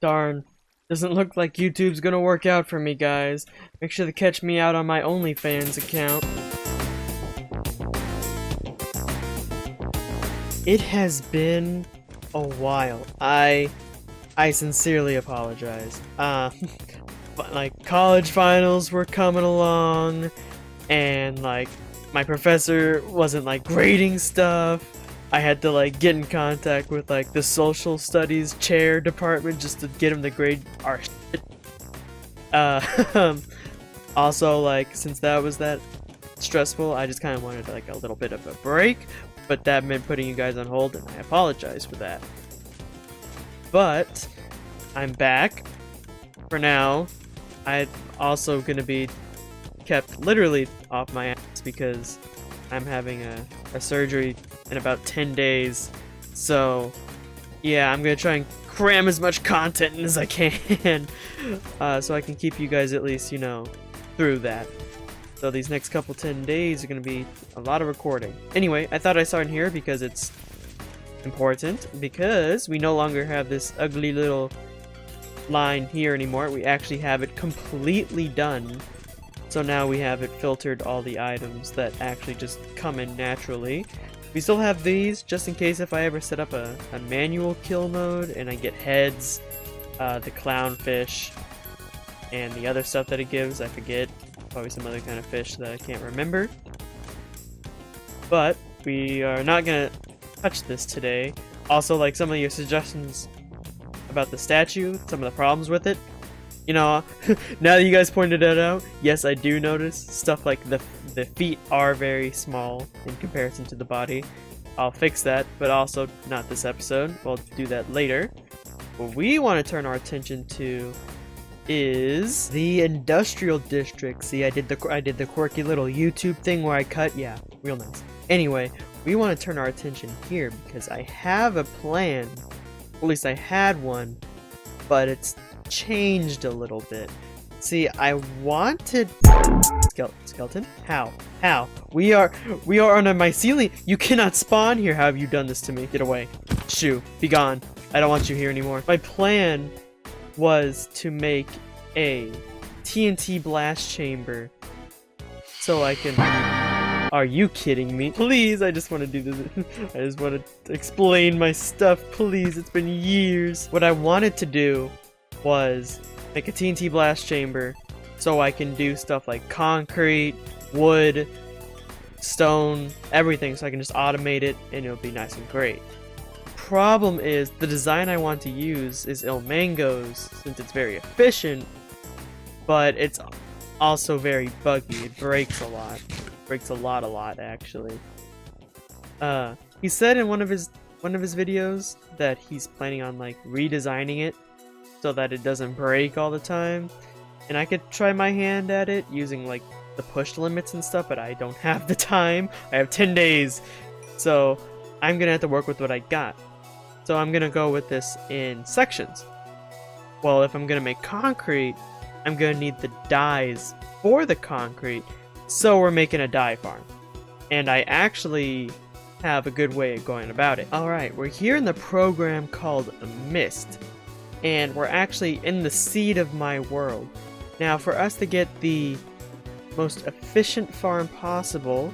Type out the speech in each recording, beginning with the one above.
Darn. Doesn't look like YouTube's gonna work out for me, guys. Make sure to catch me out on my OnlyFans account. It has been a while. I sincerely apologize. But like college finals were coming along, and like my professor wasn't like grading stuff. I had to like get in contact with like the social studies chair department just to get him to grade our shit. Also, like, since that was that stressful, I just kind of wanted like a little bit of a break, but that meant putting you guys on hold, and I apologize for that. But I'm back for now. I'm also gonna be kept literally off my ass because I'm having a surgery in about 10 days. So yeah, I'm gonna try and cram as much content in as I can so I can keep you guys at least, you know, through that. So these next couple 10 days are gonna be a lot of recording. Anyway, I thought I'd start in here because it's important, because we no longer have this ugly little line here anymore. We actually have it completely done. So now we have it filtered all the items that actually just come in naturally. We still have these just in case if I ever set up a manual kill mode and I get heads, the clownfish, and the other stuff that it gives. I forget. Probably some other kind of fish that I can't remember. But we are not gonna touch this today. Also, like some of your suggestions about the statue, some of the problems with it. You know, now that you guys pointed it out, yes, I do notice stuff like the feet are very small in comparison to the body. I'll fix that, but also not this episode. We'll do that later. What we want to turn our attention to is the industrial district. See, I did the quirky little YouTube thing where I cut. Yeah, real nice. Anyway, we want to turn our attention here because I have a plan. At least I had one, but it's changed a little bit. See, I wanted skeleton. How? We are on a mycelium. You cannot spawn here. How have you done this to me? Get away. Shoo, be gone. I don't want you here anymore. My plan was to make a TNT blast chamber so I can... Are you kidding me? Please, I just want to do this. I just want to explain my stuff. Please, it's been years. What I wanted to do was make a TNT blast chamber so I can do stuff like concrete, wood, stone, everything, so I can just automate it and it'll be nice and great. Problem is, the design I want to use is Ilmango's since it's very efficient, but it's also very buggy. It breaks a lot. Breaks a lot actually. He said in one of his videos that he's planning on like redesigning it so that it doesn't break all the time, and I could try my hand at it using like the push limits and stuff, but I don't have the time. I have 10 days, so I'm gonna have to work with what I got. So I'm gonna go with this in sections. Well, if I'm gonna make concrete, I'm gonna need the dyes for the concrete, so we're making a dye farm. And I actually have a good way of going about it. Alright, we're here in the program called Mist, and we're actually in the seed of my world. Now, for us to get the most efficient farm possible,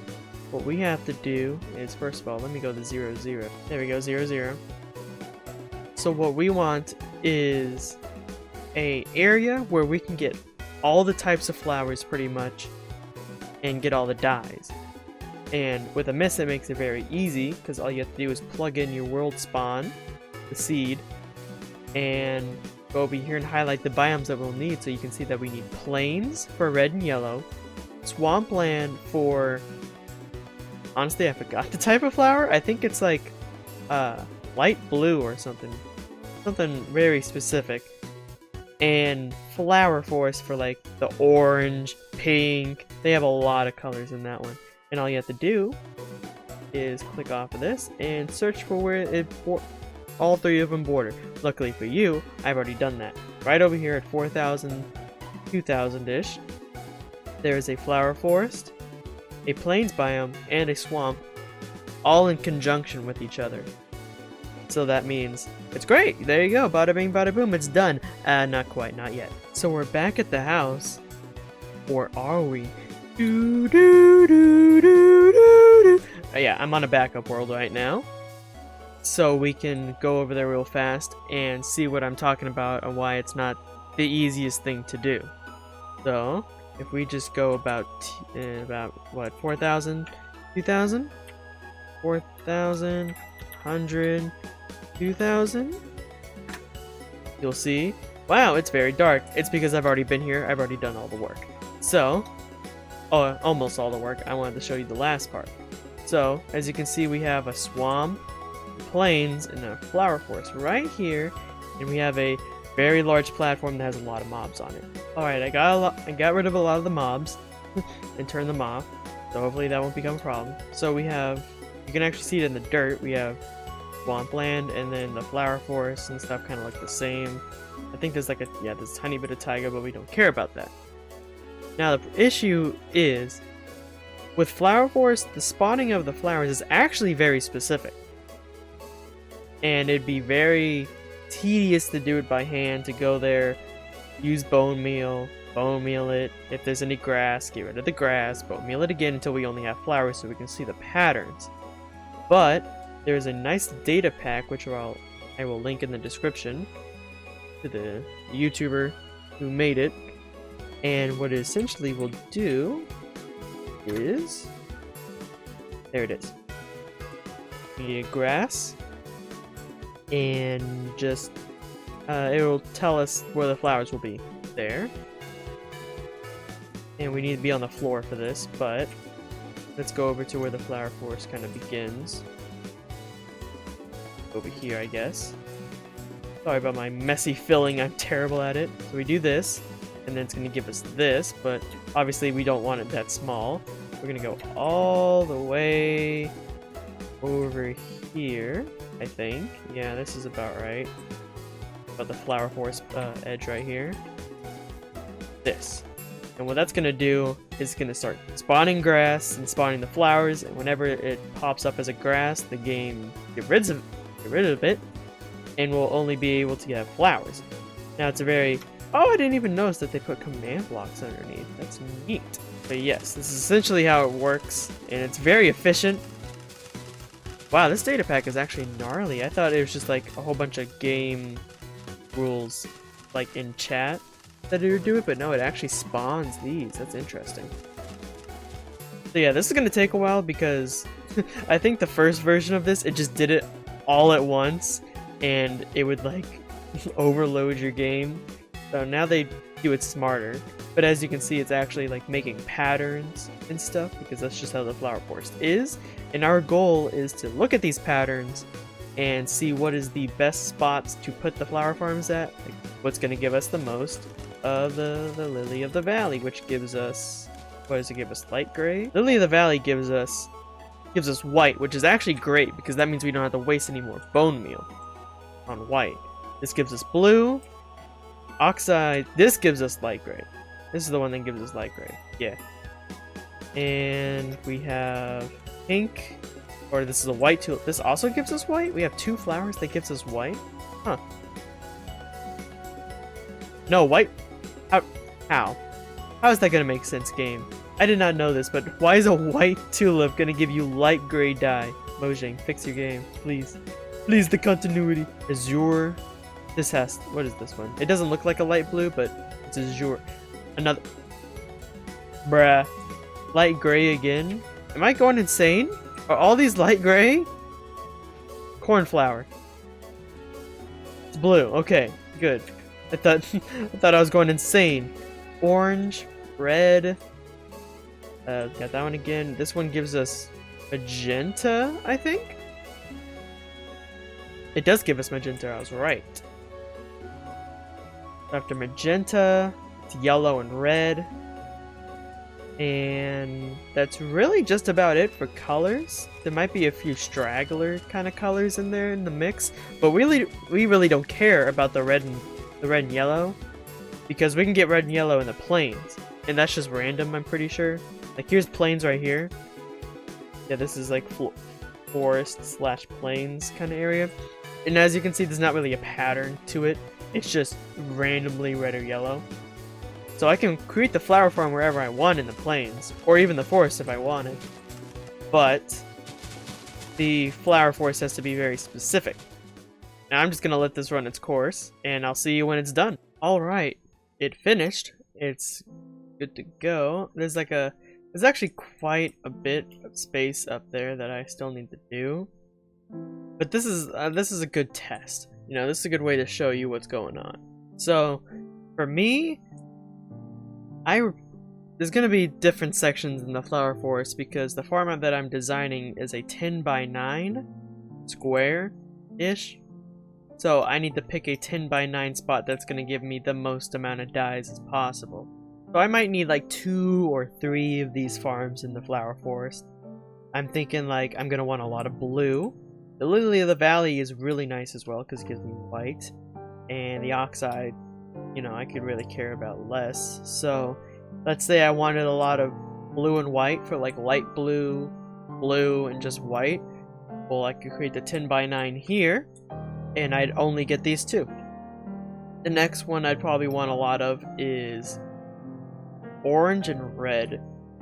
what we have to do is, first of all, let me go to 0, 0. There we go, 0, 0. So what we want is a area where we can get all the types of flowers pretty much and get all the dyes. And with a mist, it makes it very easy because all you have to do is plug in your world spawn, the seed, and go over here and highlight the biomes that we'll need. So you can see that we need plains for red and yellow, swampland for, honestly I forgot the type of flower. I think it's like light blue or something very specific, and flower forest for like the orange, pink. They have a lot of colors in that one, and all you have to do is click off of this and search for where all three of them border. Luckily for you, I've already done that. Right over here at 4,000, 2,000-ish, there is a flower forest, a plains biome, and a swamp, all in conjunction with each other. So that means it's great. There you go. Bada bing, bada boom. It's done. Not quite. Not yet. So we're back at the house. Or are we? Yeah, I'm on a backup world right now. So we can go over there real fast and see what I'm talking about and why it's not the easiest thing to do. So, if we just go about what, 4,000, 2,000, 4,000, 100, 2,000, you'll see, wow, it's very dark. It's because I've already been here, I've already done all the work. So, almost all the work. I wanted to show you the last part. So, as you can see, we have a swamp, plains, and a flower forest right here, and we have a very large platform that has a lot of mobs on it. Alright, I got rid of a lot of the mobs and turned them off, so hopefully that won't become a problem. So we have, you can actually see it in the dirt, we have swampland, and then the flower forest and stuff kind of look the same. I think there's like there's a tiny bit of taiga, but we don't care about that. Now the issue is, with flower forest, the spawning of the flowers is actually very specific. And it'd be very tedious to do it by hand, to go there, use bone meal it. If there's any grass, get rid of the grass, bone meal it again until we only have flowers so we can see the patterns. But there's a nice data pack, which I will link in the description, to the YouTuber who made it. And what it essentially will do is, there it is. We need grass, and just it will tell us where the flowers will be. There. And we need to be on the floor for this, but let's go over to where the flower forest kind of begins. Over here, I guess. Sorry about my messy filling, I'm terrible at it. So we do this, and then it's going to give us this, but obviously we don't want it that small. We're going to go all the way over here, I think. Yeah, this is about right. About the flower forest edge right here. This. And what that's going to do is going to start spawning grass and spawning the flowers, and whenever it pops up as a grass, the game get rid of it, and we'll only be able to have flowers. Now it's a very... Oh, I didn't even notice that they put command blocks underneath. That's neat. But yes, this is essentially how it works, and it's very efficient. Wow, this data pack is actually gnarly. I thought it was just like a whole bunch of game rules like in chat that it would do it, but no, it actually spawns these. That's interesting. So yeah, this is gonna take a while because I think the first version of this, it just did it all at once, and it would like overload your game. So now they do it smarter. But as you can see, it's actually like making patterns and stuff, because that's just how the flower forest is. And our goal is to look at these patterns and see what is the best spots to put the flower farms at. Like what's going to give us the most of the Lily of the Valley, which gives us, what does it give us? Light gray? Lily of the Valley gives us white, which is actually great because that means we don't have to waste any more bone meal on white. This gives us blue. Oxide, this gives us light gray. This is the one that gives us light gray. Yeah. And we have pink, or this is a white tulip. This also gives us white? We have two flowers that gives us white? Huh. No, white? How? How is that gonna make sense, game? I did not know this, but why is a white tulip gonna give you light gray dye? Mojang, fix your game, please. Please, the continuity. Azure. This has, what is this one? It doesn't look like a light blue, but it's azure. Another. Bruh. Light gray again? Am I going insane? Are all these light gray? Cornflower. It's blue. Okay, good. I thought I was going insane. Orange, red. Got that one again. This one gives us magenta, I think? It does give us magenta, I was right. After magenta, it's yellow and red. And that's really just about it for colors. There might be a few straggler kind of colors in there in the mix, but we really don't care about the red and yellow, because we can get red and yellow in the plains, and that's just random, I'm pretty sure. Like here's plains right here. Yeah, this is like forest slash plains kind of area. And as you can see, there's not really a pattern to it. It's just randomly red or yellow. So I can create the flower farm wherever I want in the plains, or even the forest if I wanted. But the flower forest has to be very specific. Now I'm just gonna let this run its course, and I'll see you when it's done. Alright, it finished. It's good to go. There's actually quite a bit of space up there that I still need to do. But this is a good test. You know, this is a good way to show you what's going on. So, for me, there's gonna be different sections in the flower forest because the farm that I'm designing is a 10 by 9 square-ish. So I need to pick a 10 by 9 spot that's gonna give me the most amount of dyes as possible. So I might need like 2 or 3 of these farms in the flower forest. I'm thinking like I'm gonna want a lot of blue. The Lily of the Valley is really nice as well because it gives me white. And the oxide, you know, I could really care about less. So let's say I wanted a lot of blue and white for like light blue, blue, and just white. Well, I could create the 10 by 9 here, and I'd only get these 2. The next one I'd probably want a lot of is orange and red.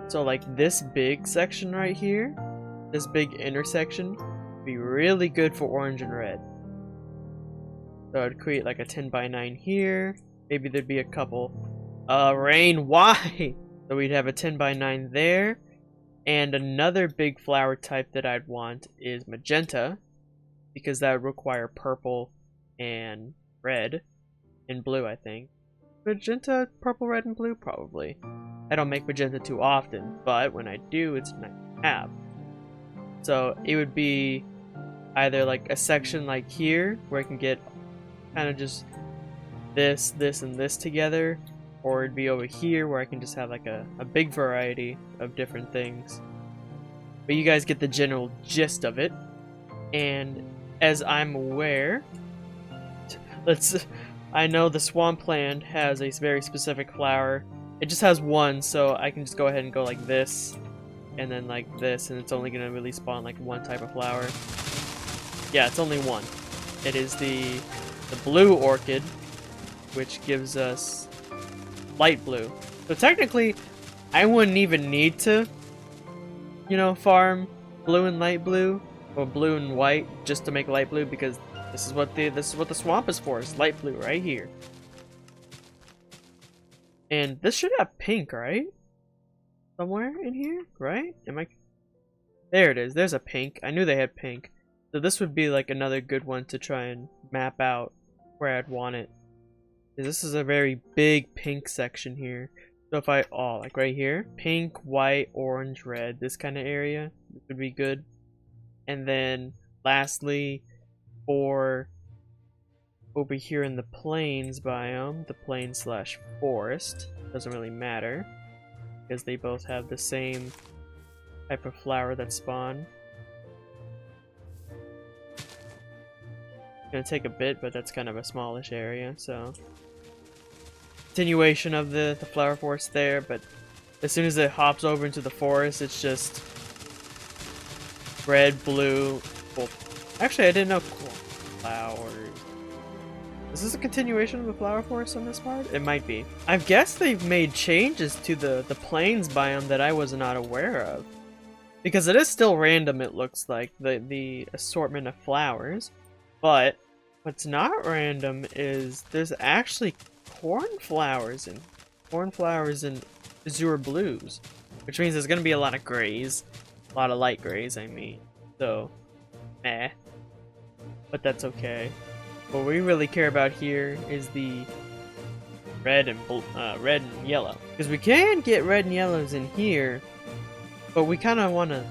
So like this big section right here, this big intersection, would be really good for orange and red. So I'd create like a 10 by 9 here. Maybe there'd be a couple. Rain, why? So we'd have a 10 by 9 there. And another big flower type that I'd want is magenta, because that would require purple and red and blue, I think. Magenta, purple, red, and blue? Probably. I don't make magenta too often, but when I do, it's nice to have. So it would be either like a section like here, where I can get kind of just this, this, and this together, or it'd be over here where I can just have like a big variety of different things. But you guys get the general gist of it. And as I'm aware, I know the swampland has a very specific flower. It just has one, so I can just go ahead and go like this, and then like this, and it's only gonna really spawn like one type of flower. Yeah, it's only one. It is the blue orchid, which gives us light blue. So technically, I wouldn't even need to, you know, farm blue and light blue, or blue and white, just to make light blue, because this is what the swamp is for. It's light blue right here. And this should have pink, right? Somewhere in here, right? There it is. There's a pink. I knew they had pink. So this would be like another good one to try and map out where I'd want it. This is a very big pink section here. So if like right here, pink, white, orange, red, this kind of area would be good. And then lastly, for over here in the plains biome, the plain/forest, doesn't really matter because they both have the same type of flower that spawn. It's gonna take a bit, but that's kind of a smallish area, so continuation of the flower forest there. But as soon as it hops over into the forest, it's just red, blue. Well, actually, I didn't know flowers. Is this a continuation of the flower forest on this part? It might be. I guess they've made changes to the plains biome that I was not aware of, because it is still random. It looks like the assortment of flowers, but what's not random is there's actually cornflowers and azure blues, which means there's gonna be a lot of grays, a lot of light grays. I mean, so, but that's okay. What we really care about here is the red and yellow, because we can get red and yellows in here, but we kind of want to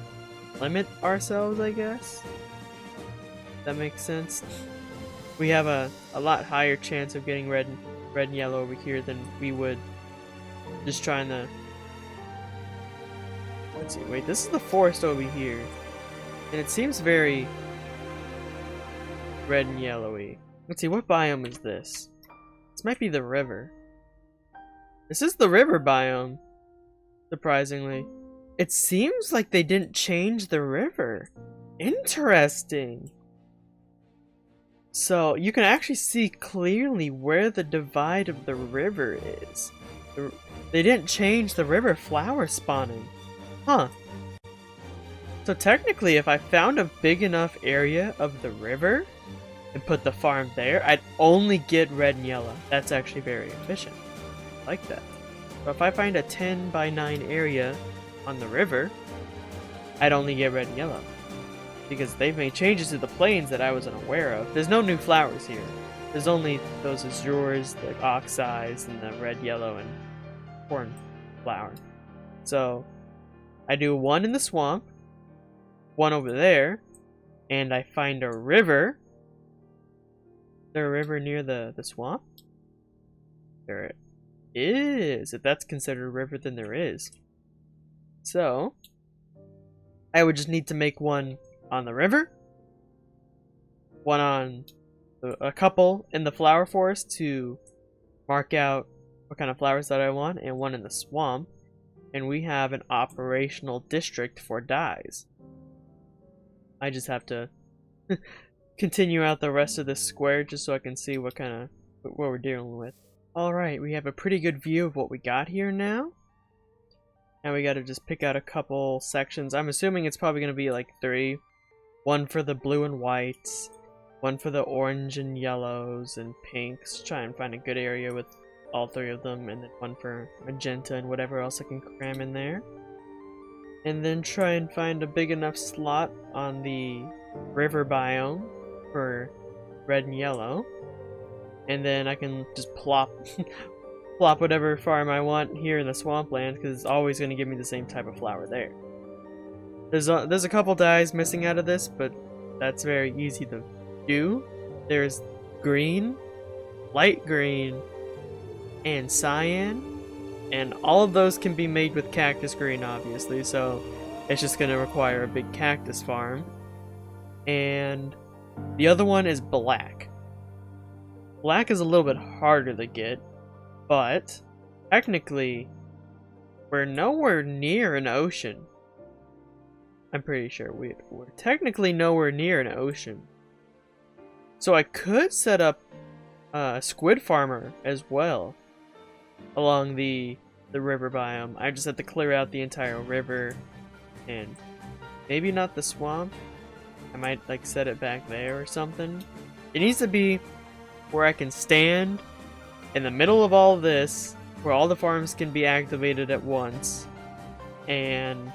limit ourselves, I guess. That makes sense. We have a lot higher chance of getting red and yellow over here than we would just trying to. Let's see. Wait, this is the forest over here, and it seems very red and yellowy. Let's see, what biome is this? This might be the river. This is the river biome, surprisingly. It seems like they didn't change the river. Interesting. So you can actually see clearly where the divide of the river is. They didn't change the river flower spawning. Huh. So technically, if I found a big enough area of the river and put the farm there, I'd only get red and yellow. That's actually very efficient. I like that. So if I find a 10 by 9 area on the river, I'd only get red and yellow. Because they've made changes to the plains that I wasn't aware of. There's no new flowers here. There's only those azures, the oxeyes, and the red, yellow, and corn flower. So I do one in the swamp, one over there, and I find a river. Is there a river near the swamp? There is. If that's considered a river, then there is. So I would just need to make one on the river, one on a couple in the flower forest to mark out what kind of flowers that I want, and one in the swamp, and we have an operational district for dyes. I just have to continue out the rest of this square just so I can see what we're dealing with. Alright, we have a pretty good view of what we got here now. Now we gotta just pick out a couple sections. I'm assuming it's probably gonna be like 3. One for the blue and whites, one for the orange and yellows and pinks. Try and find a good area with all 3 of them, and then one for magenta and whatever else I can cram in there. And then try and find a big enough slot on the river biome for red and yellow. And then I can just plop whatever farm I want here in the swampland, because it's always going to give me the same type of flower there. There's a couple dyes missing out of this, but that's very easy to do. There's green, light green, and cyan. And all of those can be made with cactus green, obviously, so it's just going to require a big cactus farm. And the other one is black. Black is a little bit harder to get, but technically, we're nowhere near an ocean. I'm pretty sure we're technically nowhere near an ocean. So I could set up a squid farmer as well along the river biome. I just have to clear out the entire river, and maybe not the swamp. I might like set it back there or something. It needs to be where I can stand in the middle of all this, where all the farms can be activated at once, and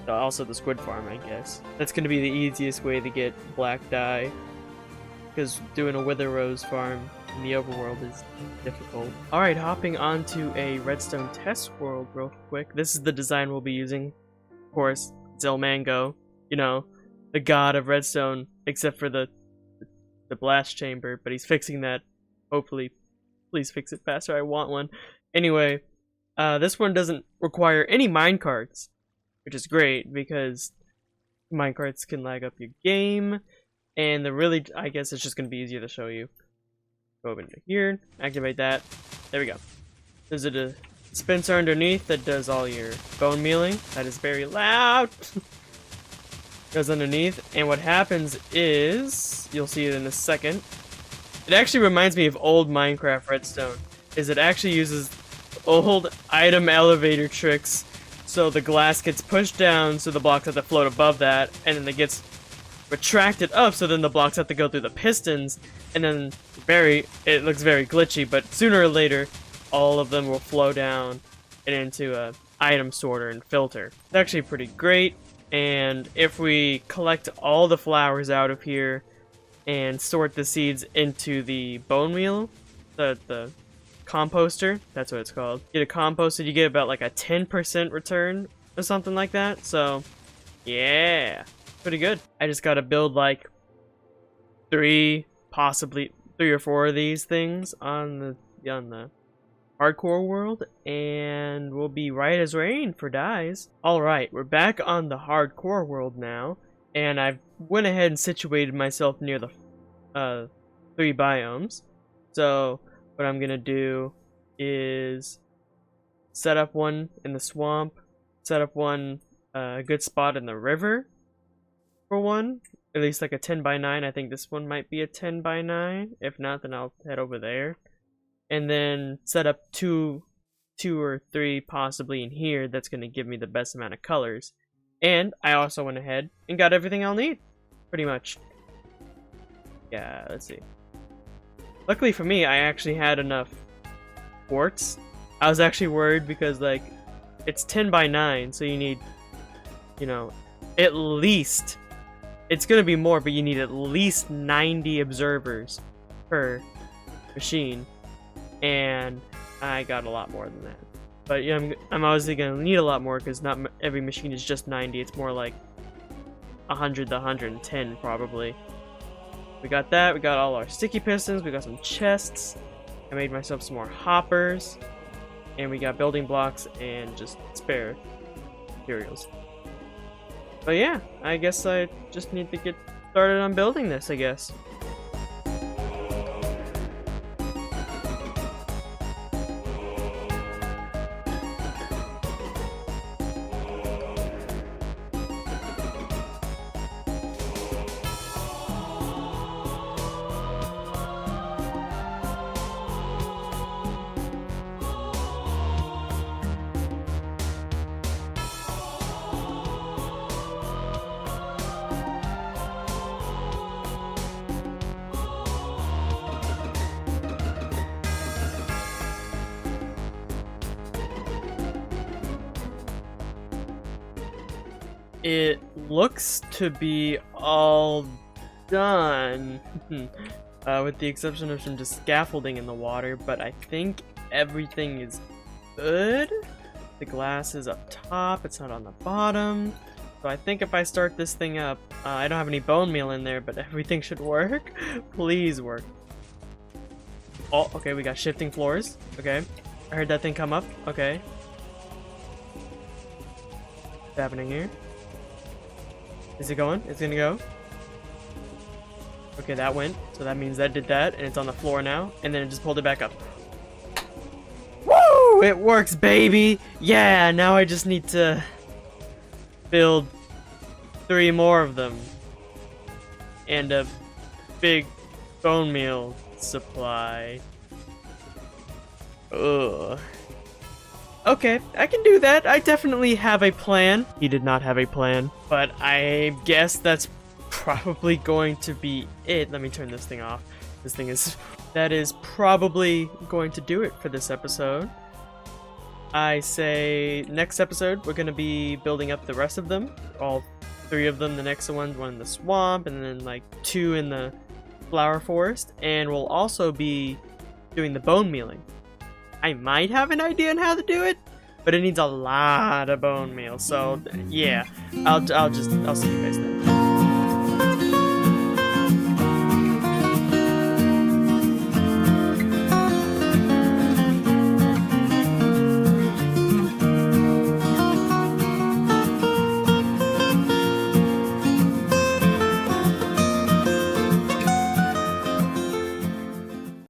also the squid farm, I guess. That's going to be the easiest way to get black dye, because doing a wither rose farm in the overworld is difficult. Alright, hopping onto a redstone test world real quick. This is the design we'll be using. Of course, Zilmango, you know, the god of redstone, except for the blast chamber, but he's fixing that. Hopefully, please fix it faster. I want one. Anyway, this one doesn't require any minecarts, which is great because minecarts can lag up your game, and I guess it's just going to be easier to show you. Go over into here, activate that. There we go. There's a dispenser underneath that does all your bone mealing. That is very loud. Goes underneath, and what happens is, you'll see it in a second. It actually reminds me of old Minecraft Redstone. It actually uses old item elevator tricks. So the glass gets pushed down, so the blocks have to float above that, and then it gets retracted up, so then the blocks have to go through the pistons, and then it looks very glitchy, but sooner or later, all of them will flow down and into a item sorter and filter. It's actually pretty great, and if we collect all the flowers out of here and sort the seeds into the bone meal, the composter, that's what it's called. Get it composted, you get about like a 10% return or something like that, so yeah, pretty good. I just gotta build like possibly 3 or 4 of these things on the hardcore world, and we'll be right as rain for dyes. Alright, we're back on the hardcore world now, and I've went ahead and situated myself near the 3 biomes. So what I'm gonna do is set up one in the swamp, set up one a good spot in the river for one, at least like a 10 by 9. I think this one might be a 10 by 9. If not, then I'll head over there. And then set up two or three possibly in here. That's going to give me the best amount of colors. And I also went ahead and got everything I'll need. Pretty much. Yeah, let's see. Luckily for me, I actually had enough quartz. I was actually worried because, like, it's 10 by 9, so you need, you know, at least, it's gonna be more, but you need at least 90 observers per machine, and I got a lot more than that. But yeah, I'm obviously gonna need a lot more because not every machine is just 90. It's more like 100 to 110 probably. We got that. We got all our sticky pistons. We got some chests. I made myself some more hoppers. And we got building blocks and just spare materials. But yeah, I guess I just need to get started on building this, I guess. It looks to be all done, with the exception of some just scaffolding in the water, but I think everything is good. The glass is up top, it's not on the bottom. So I think if I start this thing up, I don't have any bone meal in there, but everything should work. Please work. Oh, okay, we got shifting floors. Okay, I heard that thing come up. Okay. What's happening here? Is it going? It's gonna go. Okay, that went. So that means that did that, and it's on the floor now. And then it just pulled it back up. Woo! It works, baby! Yeah, now I just need to build 3 more of them. And a big bone meal supply. Ugh. Okay, I can do that. I definitely have a plan. He did not have a plan, but I guess that's probably going to be it. Let me turn this thing off. That is probably going to do it for this episode. I say next episode, we're going to be building up the rest of them. All 3 of them, the next one in the swamp, and then like 2 in the flower forest. And we'll also be doing the bone mealing. I might have an idea on how to do it, but it needs a lot of bone meal. So yeah, I'll see you guys then.